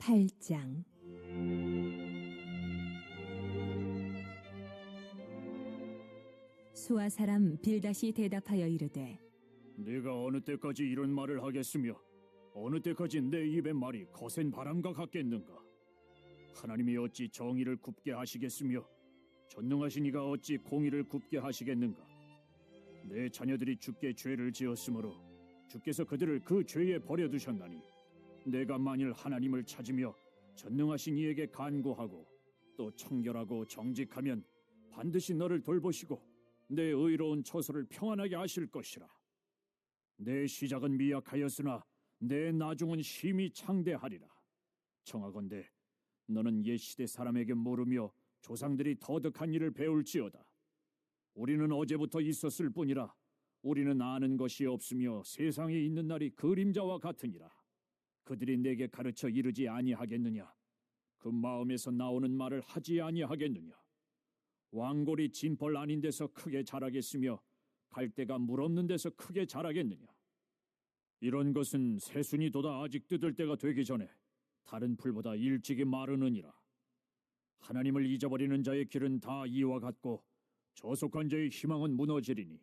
8장. 수아 사람 빌닷이 대답하여 이르되, 네가 어느 때까지 이런 말을 하겠으며 어느 때까지 내 입의 말이 거센 바람과 같겠는가? 하나님이 어찌 정의를 굽게 하시겠으며 전능하신 이가 어찌 공의를 굽게 하시겠는가? 내 자녀들이 주께 죄를 지었으므로 주께서 그들을 그 죄에 버려두셨나니 내가 만일 하나님을 찾으며 전능하신 이에게 간구하고 또 청결하고 정직하면 반드시 너를 돌보시고 내 의로운 처소를 평안하게 하실 것이라. 내 시작은 미약하였으나 내 나중은 심히 창대하리라. 청하건대 너는 옛 시대 사람에게 물으며 조상들이 터득한 일을 배울지어다. 우리는 어제부터 있었을 뿐이라 우리는 아는 것이 없으며 세상에 있는 날이 그림자와 같으니라. 그들이 내게 가르쳐 이르지 아니하겠느냐? 그 마음에서 나오는 말을 하지 아니하겠느냐? 왕골이 진벌 아닌 데서 크게 자라겠으며 갈대가 물 없는 데서 크게 자라겠느냐? 이런 것은 새순이 돋아 아직 뜯을 때가 되기 전에 다른 풀보다 일찍이 마르느니라. 하나님을 잊어버리는 자의 길은 다 이와 같고 저속한 자의 희망은 무너지리니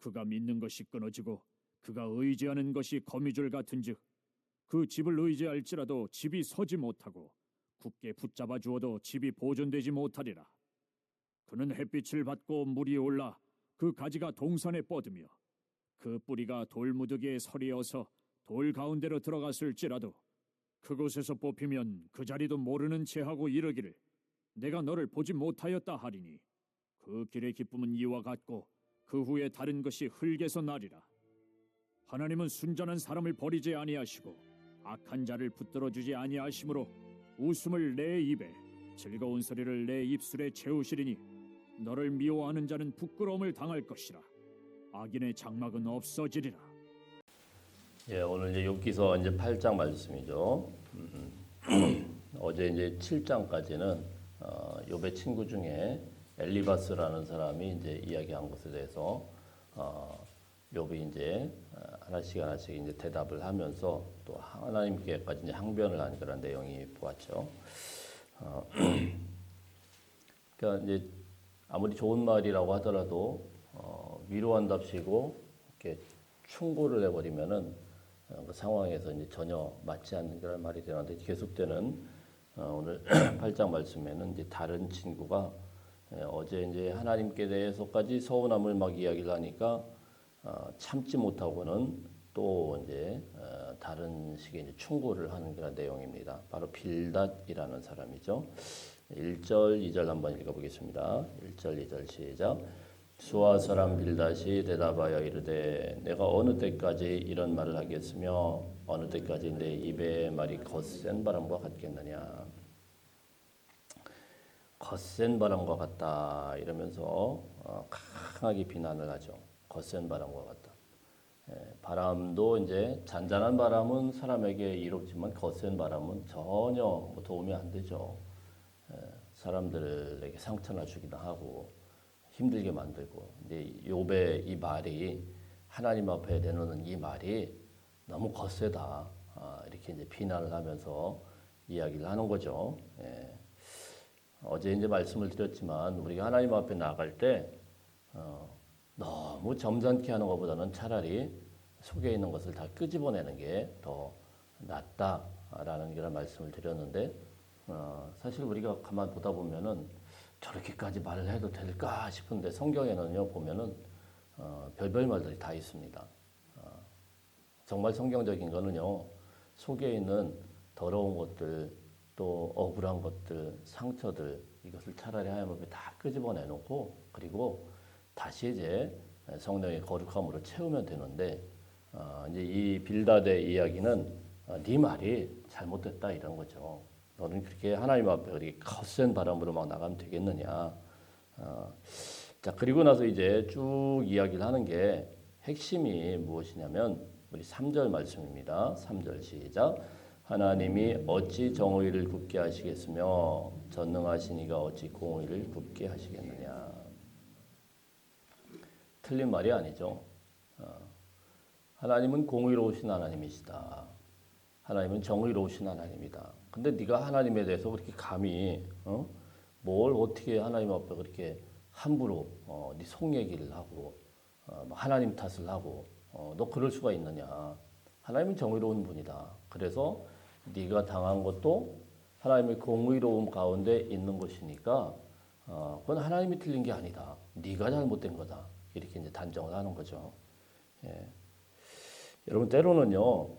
그가 믿는 것이 끊어지고 그가 의지하는 것이 거미줄 같은즉 그 집을 의지할지라도 집이 서지 못하고 굳게 붙잡아 주어도 집이 보존되지 못하리라. 그는 햇빛을 받고 물이 올라 그 가지가 동산에 뻗으며 그 뿌리가 돌무더기에 서리어서 돌 가운데로 들어갔을지라도 그곳에서 뽑히면 그 자리도 모르는 채 하고 이르기를 내가 너를 보지 못하였다 하리니 그 길의 기쁨은 이와 같고 그 후에 다른 것이 흙에서 나리라. 하나님은 순전한 사람을 버리지 아니하시고 악한 자를 붙들어 주지 아니하시므로 웃음을 내 입에 즐거운 소리를 내 입술에 채우시리니 너를 미워하는 자는 부끄러움을 당할 것이라. 악인의 장막은 없어지리라. 예, 오늘 이제 욥기서 이제 8장 말씀이죠. 어제 이제 7장까지는 욥의 친구 중에 엘리바스라는 사람이 이제 이야기한 것에 대해서 욥이 이제 하나씩 이제 대답을 하면서 또 하나님께까지 이제 항변을 하는 그런 내용이 보았죠. 그러니까 이제 아무리 좋은 말이라고 하더라도 위로한답시고 이렇게 충고를 해버리면은 그 상황에서 이제 전혀 맞지 않는 그런 말이 되는데 계속되는 오늘 8장 말씀에는 이제 다른 친구가 어제 이제 하나님께 대해서까지 서운함을 막 이야기를 하니까 참지 못하고는 또 이제 다른 식의 이제 충고를 하는 그런 내용입니다. 바로 빌닷이라는 사람이죠. 1절, 2절 한번 읽어보겠습니다. 1절, 2절 시작. 수아 사람 빌닷이 대답하여 이르되 내가 어느 때까지 이런 말을 하겠으며 어느 때까지 내 입의 말이 거센 바람과 같겠느냐. 거센 바람과 같다 이러면서 강하게 비난을 하죠. 거센 바람과 같다. 바람도 이제 잔잔한 바람은 사람에게 이롭지만 거센 바람은 전혀 뭐 도움이 안 되죠. 사람들에게 상처나 주기도 하고 힘들게 만들고. 근데 욥의 이 말이 하나님 앞에 내놓는 이 말이 너무 거세다. 이렇게 이제 비난을 하면서 이야기를 하는 거죠. 어제 이제 말씀을 드렸지만 우리가 하나님 앞에 나갈 때 너무 점잖게 하는 것보다는 차라리 속에 있는 것을 다 끄집어내는 게 더 낫다라는 그런 말씀을 드렸는데 사실 우리가 가만 보다 보면은 저렇게까지 말을 해도 될까 싶은데 성경에는요 보면은 별별 말들이 다 있습니다. 정말 성경적인 거는요 속에 있는 더러운 것들 또 억울한 것들 상처들 이것을 차라리 하나님 앞에 다 끄집어내놓고 그리고 다시 이제 성령의 거룩함으로 채우면 되는데 이제 이 빌닷의 이야기는 네 말이 잘못됐다 이런 거죠. 너는 그렇게 하나님 앞에 그렇게 거센 바람으로 막 나가면 되겠느냐. 자 그리고 나서 이제 쭉 이야기를 하는 게 핵심이 무엇이냐면 우리 3절 말씀입니다. 3절 시작. 하나님이 어찌 정의를 굽게 하시겠으며 전능하신 이가 어찌 공의를 굽게 하시겠느냐. 틀린 말이 아니죠. 하나님은 공의로우신 하나님이시다. 하나님은 정의로우신 하나님이다. 근데 네가 하나님에 대해서 그렇게 감히 뭘 어떻게 하나님 앞에 그렇게 함부로 네 속 얘기를 하고 하나님 탓을 하고 너 그럴 수가 있느냐. 하나님은 정의로운 분이다. 그래서 네가 당한 것도 하나님의 공의로움 가운데 있는 것이니까 그건 하나님이 틀린 게 아니다. 네가 잘못된 거다. 이렇게 이제 단정을 하는 거죠. 예. 여러분 때로는요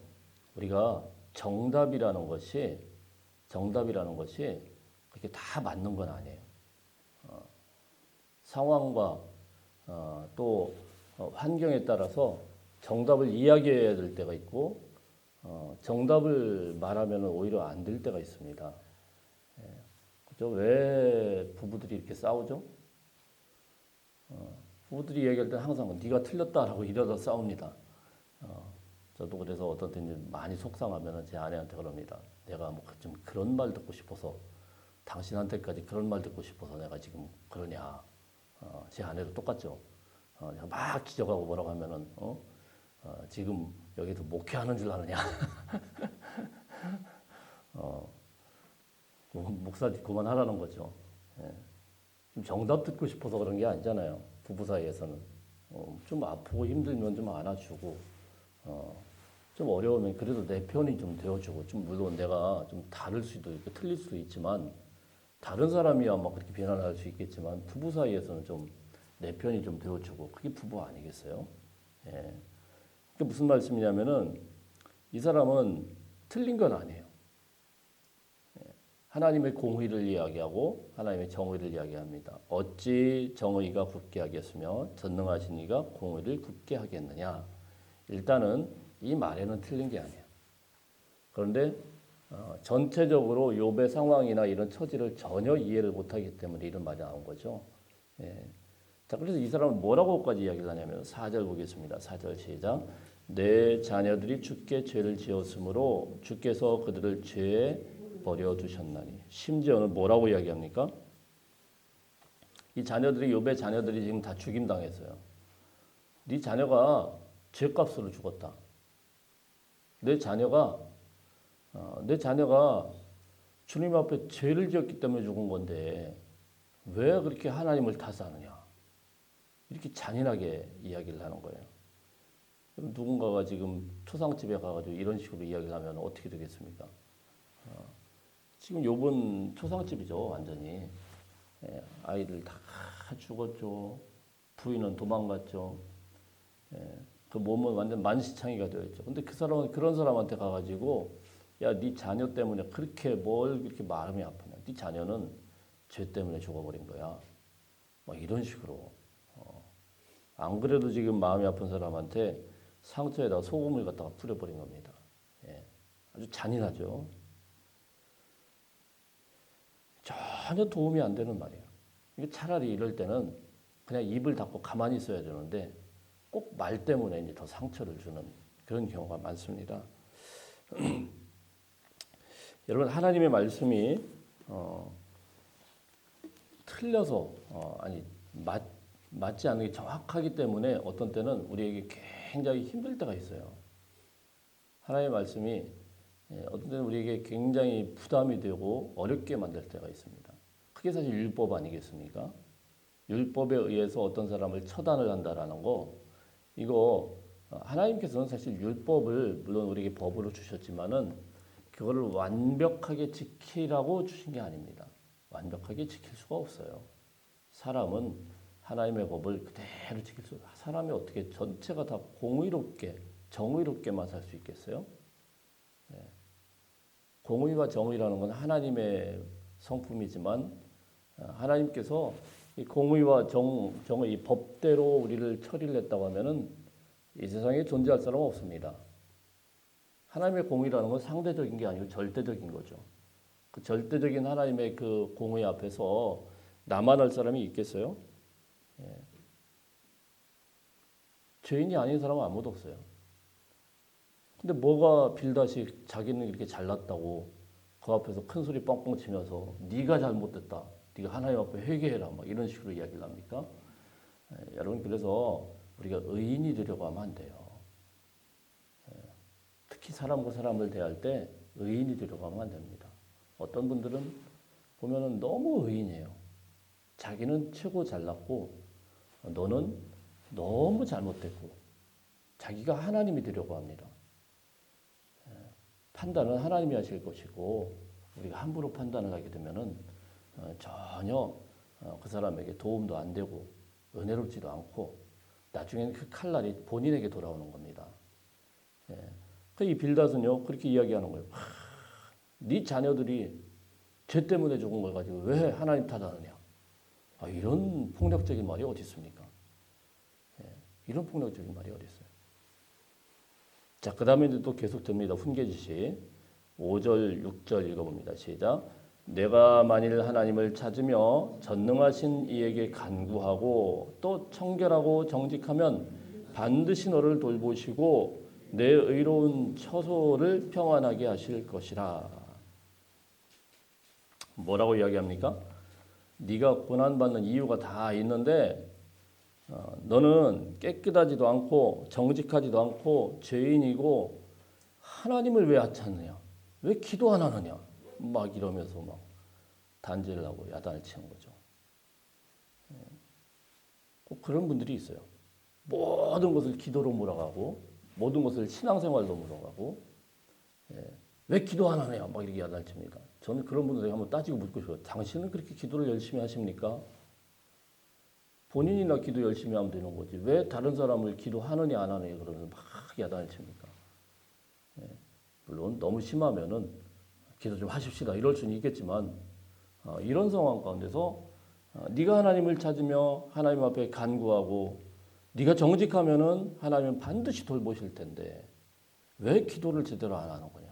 우리가 정답이라는 것이 그렇게 다 맞는 건 아니에요. 상황과 또 환경에 따라서 정답을 이야기해야 될 때가 있고 정답을 말하면 오히려 안 될 때가 있습니다. 예. 그죠? 왜 부부들이 이렇게 싸우죠? 부부들이 얘기할 때 항상 네가 틀렸다라고 이러다 싸웁니다. 저도 그래서 어떤 때 많이 속상하면 제 아내한테 그럽니다. 내가 뭐 좀 그런 말 듣고 싶어서 당신한테까지 그런 말 듣고 싶어서 내가 지금 그러냐. 제 아내도 똑같죠. 내가 막 지적하고 뭐라고 하면은 지금 여기도 목회하는 줄 아느냐. 목사님 그만하라는 거죠. 예. 좀 정답 듣고 싶어서 그런 게 아니잖아요. 부부 사이에서는 좀 아프고 힘들면 좀 안아주고 좀 어려우면 그래도 내 편이 좀 되어주고 좀 물론 내가 좀 다를 수도 있고 틀릴 수도 있지만 다른 사람이야 막 그렇게 비난할 수 있겠지만 부부 사이에서는 좀 내 편이 좀 되어주고 그게 부부 아니겠어요? 예. 그게 무슨 말씀이냐면은 이 사람은 틀린 건 아니에요. 하나님의 공의를 이야기하고 하나님의 정의를 이야기합니다. 어찌 정의가 굳게 하겠으며 전능하신 이가 공의를 굳게 하겠느냐. 일단은 이 말에는 틀린 게 아니에요. 그런데 전체적으로 욥의 상황이나 이런 처지를 전혀 이해를 못하기 때문에 이런 말이 나온 거죠. 예. 자, 그래서 이 사람은 뭐라고까지 이야기를 하냐면 4절 보겠습니다. 4절 시작. 내 자녀들이 주께 죄를 지었으므로 주께서 그들을 죄에 버려두셨나니. 심지어는 뭐라고 이야기합니까? 이 자녀들이 욥의 자녀들이 지금 다 죽임당했어요. 네 자녀가 죄값으로 죽었다. 내 자녀가 주님 앞에 죄를 지었기 때문에 죽은 건데 왜 그렇게 하나님을 탓하느냐. 이렇게 잔인하게 이야기를 하는 거예요. 누군가가 지금 초상집에 가가지고 이런 식으로 이야기를 하면 어떻게 되겠습니까? 지금 욥은 초상집이죠, 완전히. 예, 아이들 다 죽었죠. 부인은 도망갔죠. 예, 그 몸은 완전 만시창이가 되어 있죠. 근데 그 사람은 그런 사람한테 가가지고 야, 네 자녀 때문에 그렇게 뭘 그렇게 마음이 아프냐? 네 자녀는 죄 때문에 죽어버린 거야. 뭐 이런 식으로. 안 그래도 지금 마음이 아픈 사람한테 상처에다 소금을 갖다가 뿌려버린 겁니다. 예, 아주 잔인하죠. 전혀 도움이 안 되는 말이에요. 이게 차라리 이럴 때는 그냥 입을 닫고 가만히 있어야 되는데 꼭 말 때문에 이제 더 상처를 주는 그런 경우가 많습니다. 여러분 하나님의 말씀이 틀려서 맞지 않는 게 정확하기 때문에 어떤 때는 우리에게 굉장히 힘들 때가 있어요. 하나님의 말씀이 어떤 때는 우리에게 굉장히 부담이 되고 어렵게 만들 때가 있습니다. 그게 사실 율법 아니겠습니까? 율법에 의해서 어떤 사람을 처단을 한다라는 거 이거 하나님께서는 사실 율법을 물론 우리에게 법으로 주셨지만은 그거를 완벽하게 지키라고 주신 게 아닙니다. 완벽하게 지킬 수가 없어요. 사람은 하나님의 법을 그대로 지킬 수 없어요. 사람이 어떻게 전체가 다 공의롭게 정의롭게만 살 수 있겠어요? 네. 공의와 정의라는 건 하나님의 성품이지만 하나님께서 이 공의와 정의 이 법대로 우리를 처리를 했다고 하면은 이 세상에 존재할 사람은 없습니다. 하나님의 공의라는 건 상대적인 게 아니고 절대적인 거죠. 그 절대적인 하나님의 그 공의 앞에서 나만 할 사람이 있겠어요? 예. 죄인이 아닌 사람은 아무도 없어요. 근데 뭐가 빌다시 자기는 이렇게 잘났다고 그 앞에서 큰 소리 뻥뻥 치면서 네가 잘못됐다. 네가 하나님 앞에 회개해라. 막 이런 식으로 이야기를 합니까? 예, 여러분 그래서 우리가 의인이 되려고 하면 안 돼요. 예, 특히 특히 사람과 사람을 대할 때 의인이 되려고 하면 안 됩니다. 어떤 분들은 보면은 너무 의인이에요. 자기는 최고 잘났고 너는 너무 잘못됐고 자기가 하나님이 되려고 합니다. 판단은 하나님이 하실 것이고 우리가 함부로 판단을 하게 되면은 전혀 그 사람에게 도움도 안 되고 은혜롭지도 않고 나중에는 그 칼날이 본인에게 돌아오는 겁니다. 이 빌닷은요 그렇게 이야기하는 거예요. 네 자녀들이 죄 때문에 죽은 걸 가지고 왜 하나님 탓하느냐? 이런 폭력적인 말이 어디 있습니까? 이런 폭력적인 말이 어디 있어요? 자, 그 다음에 또 계속 됩니다. 훈계지시 5절, 6절 읽어봅니다. 시작. 내가 만일 하나님을 찾으며 전능하신 이에게 간구하고 또 청결하고 정직하면 반드시 너를 돌보시고 내 의로운 처소를 평안하게 하실 것이라. 뭐라고 이야기합니까? 네가 고난받는 이유가 다 있는데 너는 깨끗하지도 않고 정직하지도 않고 죄인이고 하나님을 왜 하찮느냐? 왜 기도 안 하느냐? 막 이러면서 막 단죄를 하고 야단을 치는 거죠. 꼭 그런 분들이 있어요. 모든 것을 기도로 몰아가고 모든 것을 신앙생활로 몰아가고 왜 기도 안 하느냐? 막 이렇게 야단을 칩니다. 저는 그런 분들에게 한번 따지고 묻고 싶어요. 당신은 그렇게 기도를 열심히 하십니까? 본인이나 기도 열심히 하면 되는 거지. 왜 다른 사람을 기도하느냐 안 하느냐 그러면 막 야단을 칩니까? 물론 너무 심하면은 기도 좀 하십시다 이럴 수는 있겠지만 이런 상황 가운데서 네가 하나님을 찾으며 하나님 앞에 간구하고 네가 정직하면은 하나님은 반드시 돌보실 텐데 왜 기도를 제대로 안 하는 거냐?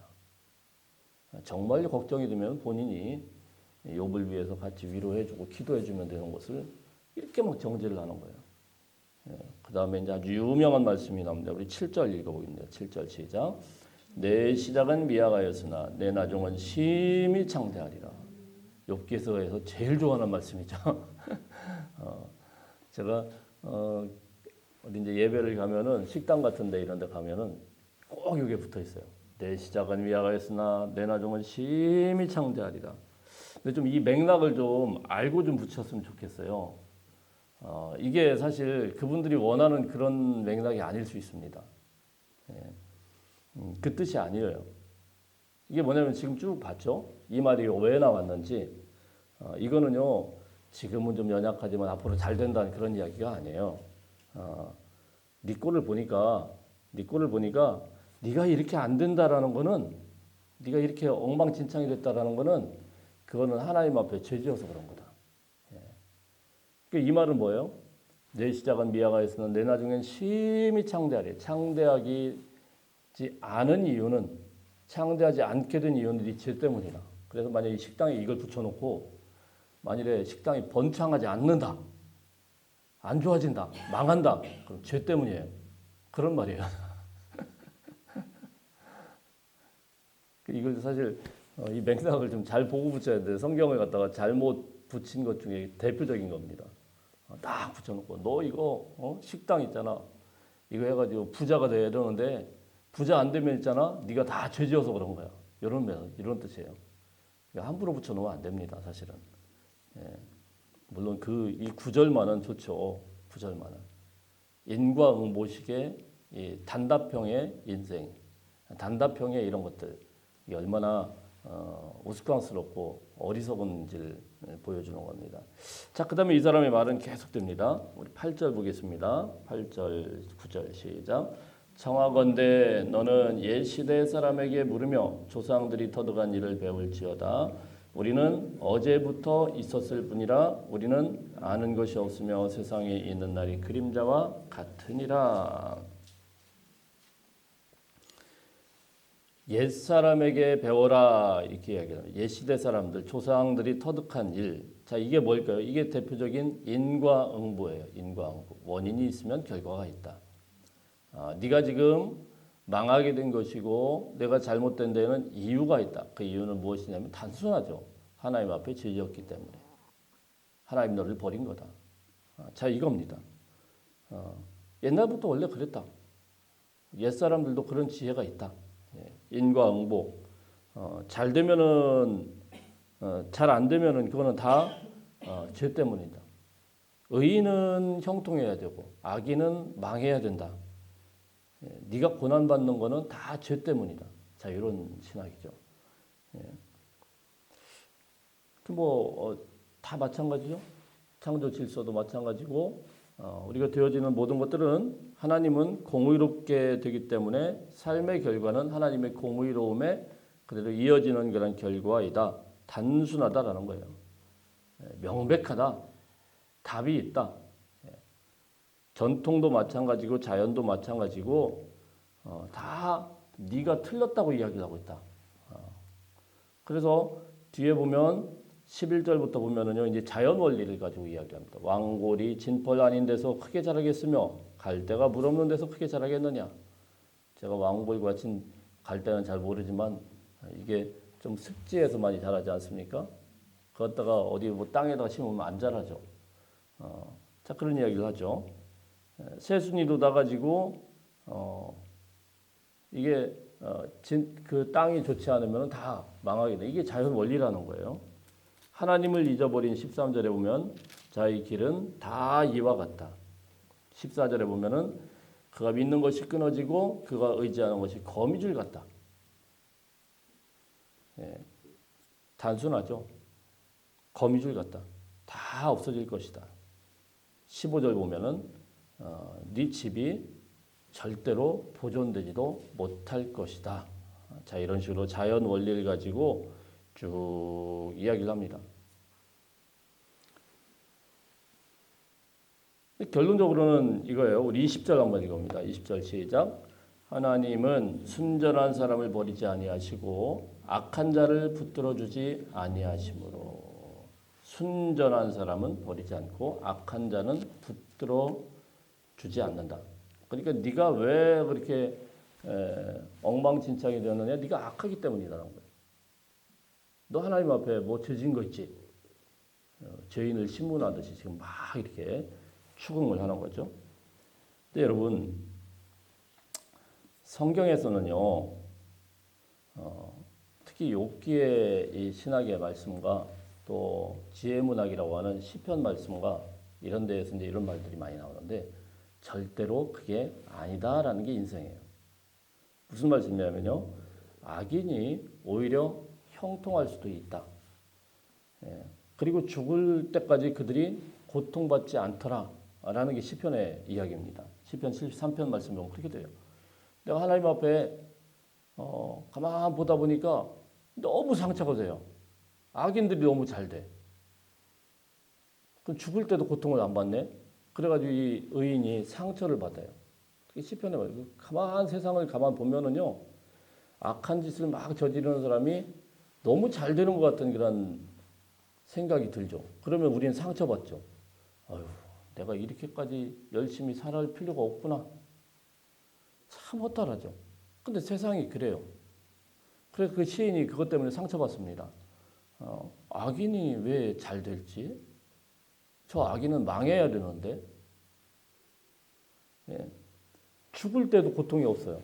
정말 걱정이 되면 본인이 욥을 위해서 같이 위로해주고 기도해주면 되는 것을 이렇게 막 정죄를 하는 거예요. 그 다음에 이제 아주 유명한 말씀이 나옵니다. 우리 7절 읽어보겠습니다. 7절 시작. 내 시작은 미약하였으나 내 나중은 심히 창대하리라. 욥기서에서 제일 좋아하는 말씀이죠. 제가 어디 이제 예배를 가면은 식당 같은데 이런데 가면은 꼭 이게 붙어 있어요. 내 시작은 미약하였으나 내 나중은 심히 창대하리라. 근데 좀 이 맥락을 좀 알고 좀 붙였으면 좋겠어요. 이게 사실 그분들이 원하는 그런 맥락이 아닐 수 있습니다. 그 뜻이 아니에요. 이게 뭐냐면 지금 쭉 봤죠? 이 말이 왜 나왔는지. 이거는요, 지금은 좀 연약하지만 앞으로 잘 된다는 그런 이야기가 아니에요. 네 꼴을 보니까 네가 이렇게 안 된다라는 거는 네가 이렇게 엉망진창이 됐다라는 거는 그거는 하나님 앞에 죄지어서 그런 거다. 이 말은 뭐예요? 내 시작은 미약하였으나 내 나중엔 심히 창대하리. 창대하지 않은 이유는 창대하지 않게 된 이유는 네 죄 때문이다. 그래서 만약에 식당에 이걸 붙여놓고 만일에 식당이 번창하지 않는다, 안 좋아진다, 망한다, 그럼 죄 때문이에요. 그런 말이에요. 이걸 사실 이 맥락을 좀 잘 보고 붙여야 돼. 성경을 갖다가 잘못 붙인 것 중에 대표적인 겁니다. 딱 붙여놓고 너 이거 식당 있잖아. 이거 해가지고 부자가 돼야 되는데 부자 안 되면 있잖아. 네가 다 죄지어서 그런 거야. 이런 뜻이에요. 함부로 붙여놓으면 안 됩니다. 사실은. 물론 이 구절만은 좋죠. 구절만은. 인과응보식의 이 단답형의 인생, 단답형의 이런 것들 이게 얼마나 우스꽝스럽고 어리석은지를 보여주는 겁니다. 자, 그 다음에 이 사람의 말은 계속됩니다. 우리 8절 보겠습니다. 8절, 9절 시작. 청하건대 너는 옛 시대 사람에게 물으며 조상들이 터득한 일을 배울지어다. 우리는 어제부터 있었을 뿐이라 우리는 아는 것이 없으며 세상에 있는 날이 그림자와 같으니라. 옛사람에게 배워라 이렇게 이야기합니다. 옛시대 사람들, 조상들이 터득한 일. 자, 이게 뭘까요? 이게 대표적인 인과응보예요. 인과응보. 원인이 있으면 결과가 있다. 네가 지금 망하게 된 것이고 내가 잘못된 데는 이유가 있다. 그 이유는 무엇이냐면 단순하죠. 하나님 앞에 죄지었기 때문에. 하나님 너를 버린 거다. 자, 이겁니다. 옛날부터 원래 그랬다. 옛사람들도 그런 지혜가 있다. 인과응보. 잘 되면은 잘 안 되면은 그거는 다 죄 때문이다. 의인은 형통해야 되고 악인은 망해야 된다. 네가 고난 받는 거는 다 죄 때문이다. 자, 이런 신학이죠. 다 마찬가지죠. 창조 질서도 마찬가지고 우리가 되어지는 모든 것들은 하나님은 공의롭게 되기 때문에 삶의 결과는 하나님의 공의로움에 그대로 이어지는 그런 결과이다. 단순하다라는 거예요. 명백하다. 답이 있다. 전통도 마찬가지고 자연도 마찬가지고 다 네가 틀렸다고 이야기를 하고 있다. 그래서 뒤에 보면 11절부터 보면은요, 이제 자연 원리를 가지고 이야기합니다. 왕골이 진펄 아닌 데서 크게 자라겠으며 갈대가 물 없는 데서 크게 자라겠느냐. 제가 왕골과 갈대는 잘 모르지만 이게 좀 습지에서 많이 자라지 않습니까? 그것다가 어디 뭐 땅에다가 심으면 안 자라죠. 자, 그런 이야기를 하죠. 새순이도 나가지고 이게 그 땅이 좋지 않으면 다 망하게 돼. 이게 자연 원리라는 거예요. 하나님을 잊어버린 13절에 보면 자의 길은 다 이와 같다. 14절에 보면은 그가 믿는 것이 끊어지고 그가 의지하는 것이 거미줄 같다. 단순하죠. 거미줄 같다. 다 없어질 것이다. 15절 보면은 네 집이 절대로 보존되지도 못할 것이다. 자, 이런 식으로 자연 원리를 가지고 쭉 이야기를 합니다. 결론적으로는 이거예요. 우리 20절 한번 읽어봅니다. 20절 시작. 하나님은 순전한 사람을 버리지 아니하시고 악한 자를 붙들어 주지 아니하심으로. 순전한 사람은 버리지 않고 악한 자는 붙들어 주지 않는다. 그러니까 네가 왜 그렇게 엉망진창이 되었느냐? 네가 악하기 때문이라는 거예요. 너 하나님 앞에 뭐 죄진 거 있지? 죄인을 신문하듯이 지금 막 이렇게 추궁을 하는 거죠. 근데 여러분, 성경에서는요, 특히 욥기의 이 신학의 말씀과 또 지혜문학이라고 하는 시편 말씀과 이런 데에서 이제 이런 말들이 많이 나오는데 절대로 그게 아니다라는 게 인생이에요. 무슨 말씀이냐면요, 악인이 오히려 형통할 수도 있다. 그리고 죽을 때까지 그들이 고통받지 않더라라는 게 시편의 이야기입니다. 시편 73편 말씀 보면 그렇게 돼요. 내가 하나님 앞에 가만 보다 보니까 너무 상처가 돼요. 악인들이 너무 잘 돼. 그럼 죽을 때도 고통을 안 받네. 그래가지고 이 의인이 상처를 받아요. 시편에 말이에요. 세상을 가만 보면은요, 악한 짓을 막 저지르는 사람이 너무 잘 되는 것 같은 그런 생각이 들죠. 그러면 우리는 상처받죠. 아유, 내가 이렇게까지 열심히 살아갈 필요가 없구나. 참 허탈하죠. 근데 세상이 그래요. 그래서 그 시인이 그것 때문에 상처받습니다. 악인이 왜 잘 될지? 저 악인은 망해야 되는데 죽을 때도 고통이 없어요.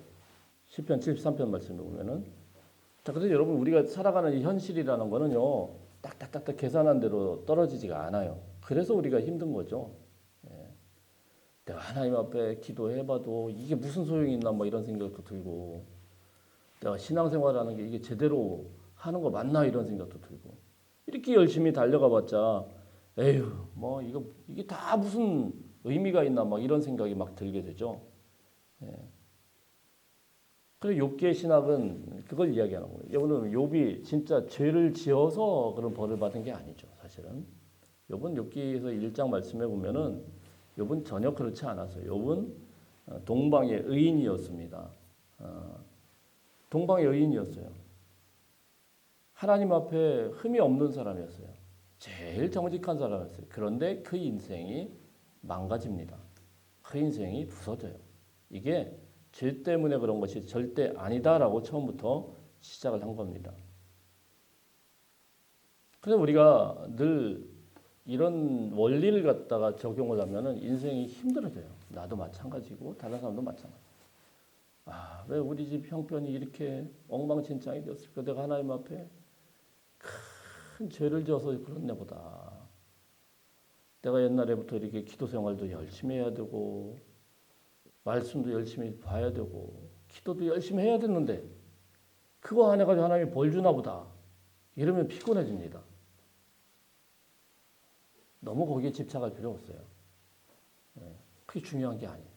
시편 73편 말씀을 보면은. 자, 그래서 여러분 우리가 살아가는 이 현실이라는 거는요, 딱딱딱딱 계산한 대로 떨어지지가 않아요. 그래서 우리가 힘든 거죠. 내가 하나님 앞에 기도해봐도 이게 무슨 소용이 있나 뭐 이런 생각도 들고, 내가 신앙생활하는 게 이게 제대로 하는 거 맞나 이런 생각도 들고, 이렇게 열심히 달려가봤자 에휴 뭐 이게 다 무슨 의미가 있나 막 이런 생각이 막 들게 되죠. 그리고 욥기의 신학은 그걸 이야기하는 거예요. 여러분, 욥이 진짜 죄를 지어서 그런 벌을 받은 게 아니죠. 사실은 욥은 욥기에서 1장 말씀해 보면은 욥은 전혀 그렇지 않았어요. 욥은 동방의 의인이었습니다. 동방의 의인이었어요. 하나님 앞에 흠이 없는 사람이었어요. 제일 정직한 사람이었어요. 그런데 그 인생이 망가집니다. 그 인생이 부서져요. 이게 죄 때문에 그런 것이 절대 아니다라고 처음부터 시작을 한 겁니다. 그래서 우리가 늘 이런 원리를 갖다가 적용을 하면은 인생이 힘들어져요. 나도 마찬가지고 다른 사람도 마찬가지. 왜 우리 집 형편이 이렇게 엉망진창이 되었을까? 내가 하나님 앞에 큰 죄를 지어서 그렇네 보다. 내가 옛날에부터 이렇게 기도 생활도 열심히 해야 되고 말씀도 열심히 봐야 되고 기도도 열심히 해야 되는데 그거 안 해가지고 하나님이 벌 주나 보다. 이러면 피곤해집니다. 너무 거기에 집착할 필요 없어요. 그게 중요한 게 아니에요.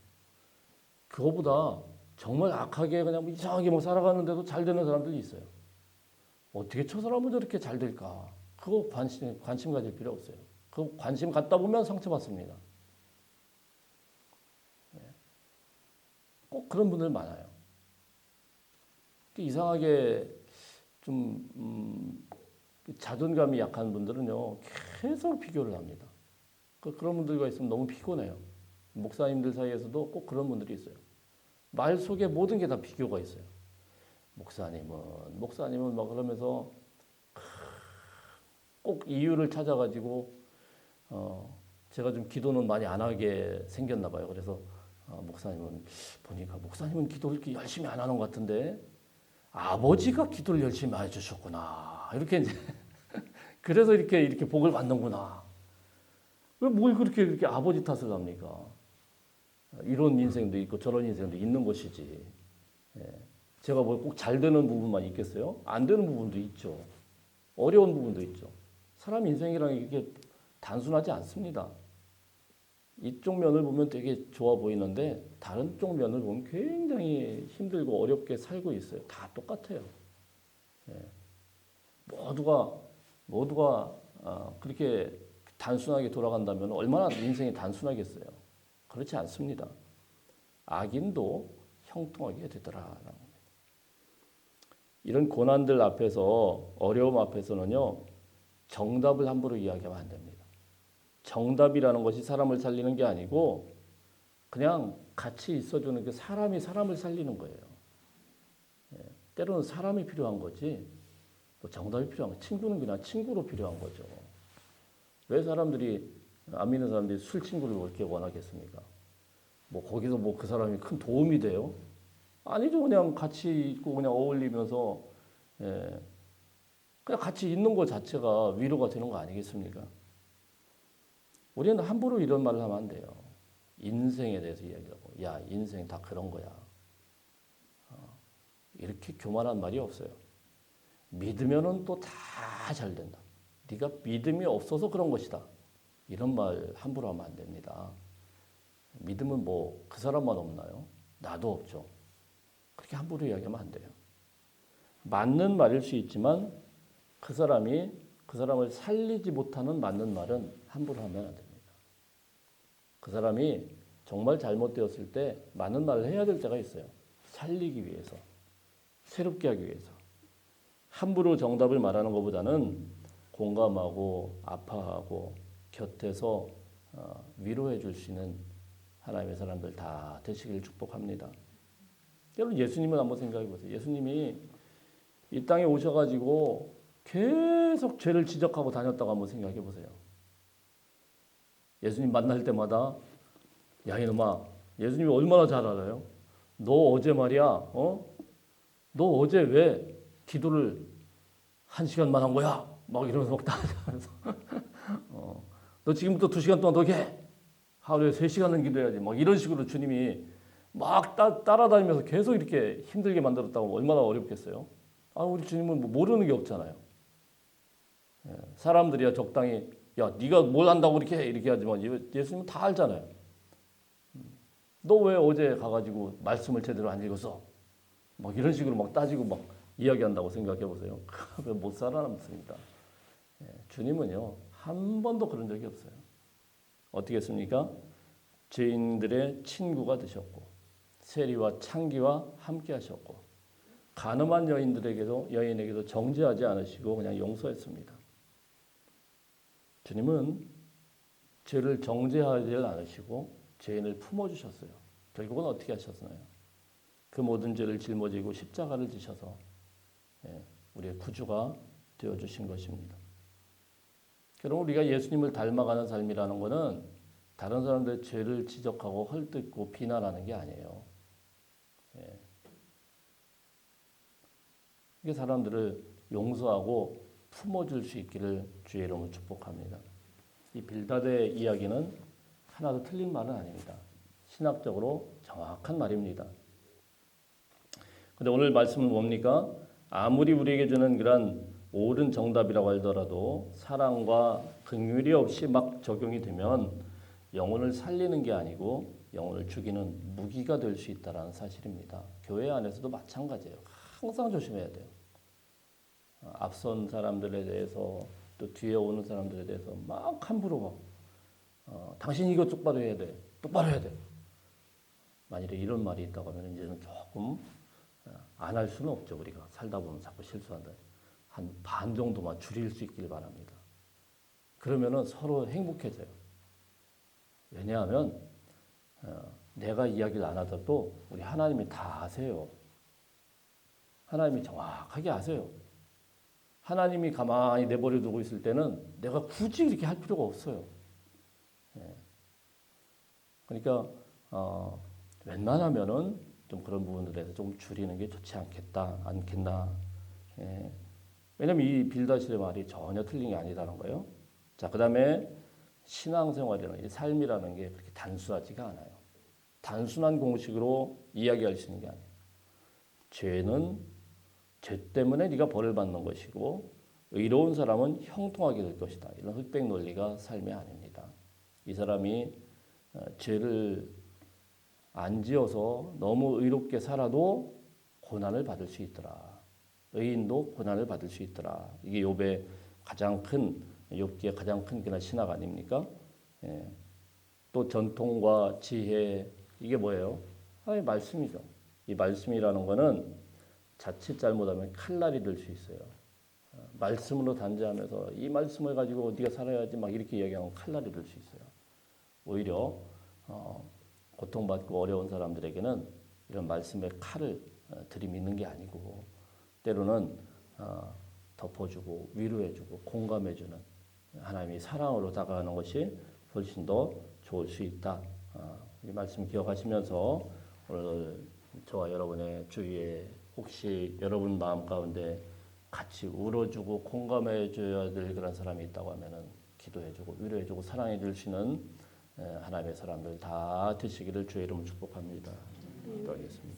그거보다 정말 악하게 그냥 뭐 이상하게 뭐 살아가는데도 잘 되는 사람들이 있어요. 어떻게 저 사람은 저렇게 잘 될까? 그거 관심 가질 필요 없어요. 그 관심 갖다 보면 상처받습니다. 꼭 그런 분들 많아요. 이상하게 좀 자존감이 약한 분들은요 계속 비교를 합니다. 그런 분들과 있으면 너무 피곤해요. 목사님들 사이에서도 꼭 그런 분들이 있어요. 말 속에 모든 게 다 비교가 있어요. 목사님은 막 그러면서 꼭 이유를 찾아가지고 제가 좀 기도는 많이 안 하게 생겼나 봐요. 그래서 목사님은 기도를 이렇게 열심히 안 하는 것 같은데 아버지가 기도를 열심히 해주셨구나. 이렇게 이제 그래서 이렇게 복을 받는구나. 왜 뭘 이렇게 아버지 탓을 합니까? 이런 인생도 있고 저런 인생도 있는 것이지. 제가 뭐 꼭 잘 되는 부분만 있겠어요? 안 되는 부분도 있죠. 어려운 부분도 있죠. 사람 인생이라는 게 단순하지 않습니다. 이쪽 면을 보면 되게 좋아 보이는데 다른 쪽 면을 보면 굉장히 힘들고 어렵게 살고 있어요. 다 똑같아요. 모두가 그렇게 단순하게 돌아간다면 얼마나 인생이 단순하겠어요. 그렇지 않습니다. 악인도 형통하게 되더라라는 겁니다. 이런 고난들 앞에서 어려움 앞에서는요 정답을 함부로 이야기하면 안 됩니다. 정답이라는 것이 사람을 살리는 게 아니고 그냥 같이 있어주는 게 사람이 사람을 살리는 거예요. 때로는 사람이 필요한 거지 또 정답이 필요한 거. 친구는 그냥 친구로 필요한 거죠. 왜 안 믿는 사람들이 술 친구를 그렇게 원하겠습니까? 뭐 거기서 뭐 그 사람이 큰 도움이 돼요? 아니죠. 그냥 같이 있고 그냥 어울리면서 그냥 같이 있는 것 자체가 위로가 되는 거 아니겠습니까? 우리는 함부로 이런 말을 하면 안 돼요. 인생에 대해서 이야기하고 야 인생 다 그런 거야. 이렇게 교만한 말이 없어요. 믿으면은 또 다 잘 된다. 네가 믿음이 없어서 그런 것이다. 이런 말 함부로 하면 안 됩니다. 믿음은 뭐 그 사람만 없나요? 나도 없죠. 그렇게 함부로 이야기하면 안 돼요. 맞는 말일 수 있지만 그 사람을 살리지 못하는 맞는 말은 함부로 하면 안 됩니다. 그 사람이 정말 잘못되었을 때 맞는 말을 해야 될 때가 있어요. 살리기 위해서, 새롭게 하기 위해서. 함부로 정답을 말하는 것보다는 공감하고 아파하고 곁에서 위로해 줄 수 있는 하나님의 사람들 다 되시길 축복합니다. 여러분 예수님은 한번 생각해 보세요. 예수님이 이 땅에 오셔가지고 계속 죄를 지적하고 다녔다고 한번 생각해 보세요. 예수님 만날 때마다 야 이놈아 예수님이 얼마나 잘 알아요? 너 어제 말이야 너 어제 왜 기도를 1시간만 한 거야? 막 이러면서 막 따라하면서 너 지금부터 2시간 동안 더 해. 하루에 3시간은 기도해야지. 막 이런 식으로 주님이 막 따라다니면서 계속 이렇게 힘들게 만들었다고 얼마나 어렵겠어요. 우리 주님은 뭐 모르는 게 없잖아요. 사람들이야 적당히 야 네가 뭘 안다고 이렇게 하지만 예수님은 다 알잖아요. 너 왜 어제 가가지고 말씀을 제대로 안 읽었어? 막 이런 식으로 막 따지고 막 이야기한다고 생각해 보세요. 못 살아남습니다. 주님은요 한 번도 그런 적이 없어요. 어떻게 했습니까? 죄인들의 친구가 되셨고 세리와 창기와 함께 하셨고 가늠한 여인에게도 정죄하지 않으시고 그냥 용서했습니다. 주님은 죄를 정죄하지 않으시고 죄인을 품어주셨어요. 결국은 어떻게 하셨나요? 그 모든 죄를 짊어지고 십자가를 지셔서 우리의 구주가 되어주신 것입니다. 그럼 우리가 예수님을 닮아가는 삶이라는 것은 다른 사람들의 죄를 지적하고 헐뜯고 비난하는 게 아니에요. 이게 사람들을 용서하고 품어줄 수 있기를 주의 이름으로 축복합니다. 이 빌닷의 이야기는 하나도 틀린 말은 아닙니다. 신학적으로 정확한 말입니다. 근데 오늘 말씀은 뭡니까? 아무리 우리에게 주는 그런 옳은 정답이라고 하더라도 사랑과 긍휼이 없이 막 적용이 되면 영혼을 살리는 게 아니고 영혼을 죽이는 무기가 될 수 있다는 사실입니다. 교회 안에서도 마찬가지예요. 항상 조심해야 돼요. 앞선 사람들에 대해서 또 뒤에 오는 사람들에 대해서 막 함부로 당신 이거 똑바로 해야 돼. 똑바로 해야 돼. 만일에 이런 말이 있다고 하면 이제는 조금 안 할 수는 없죠. 우리가 살다 보면 자꾸 실수한다. 한 반 정도만 줄일 수 있길 바랍니다. 그러면은 서로 행복해져요. 왜냐하면 내가 이야기를 안 하더라도 우리 하나님이 다 아세요. 하나님이 정확하게 아세요. 하나님이 가만히 내버려 두고 있을 때는 내가 굳이 이렇게 할 필요가 없어요. 그러니까 웬만하면은 좀 그런 부분들에서 좀 줄이는 게 좋지 않겠나. 왜냐면 이 빌닷의 말이 전혀 틀린 게 아니라는 거예요. 자, 그 다음에 신앙생활이라는 이 삶이라는 게 그렇게 단순하지가 않아요. 단순한 공식으로 이야기할 수 있는 게 아니에요. 죄는 죄 때문에 네가 벌을 받는 것이고 의로운 사람은 형통하게 될 것이다. 이런 흑백 논리가 삶이 아닙니다. 이 사람이 죄를 안 지어서 너무 의롭게 살아도 고난을 받을 수 있더라. 의인도 고난을 받을 수 있더라. 이게 욥의 가장 큰 욥기의 가장 큰 그런 신학 아닙니까? 또 전통과 지혜 이게 뭐예요? 하나님의 말씀이죠. 이 말씀이라는 거는 자칫 잘못하면 칼날이 될 수 있어요. 말씀으로 단죄하면서 이 말씀을 가지고 네가 살아야지 막 이렇게 이야기하면 칼날이 될 수 있어요. 오히려 고통받고 어려운 사람들에게는 이런 말씀의 칼을 들이미는 게 아니고 때로는 덮어주고 위로해주고 공감해주는 하나님의 사랑으로 다가가는 것이 훨씬 더 좋을 수 있다. 이 말씀 기억하시면서 오늘 저와 여러분의 주위에 혹시 여러분 마음 가운데 같이 울어주고 공감해줘야 될 그런 사람이 있다고 하면은 기도해주고 위로해주고 사랑해줄 수 있는 하나님의 사람들 다 되시기를 주의 이름으로 축복합니다. 기도하겠습니다.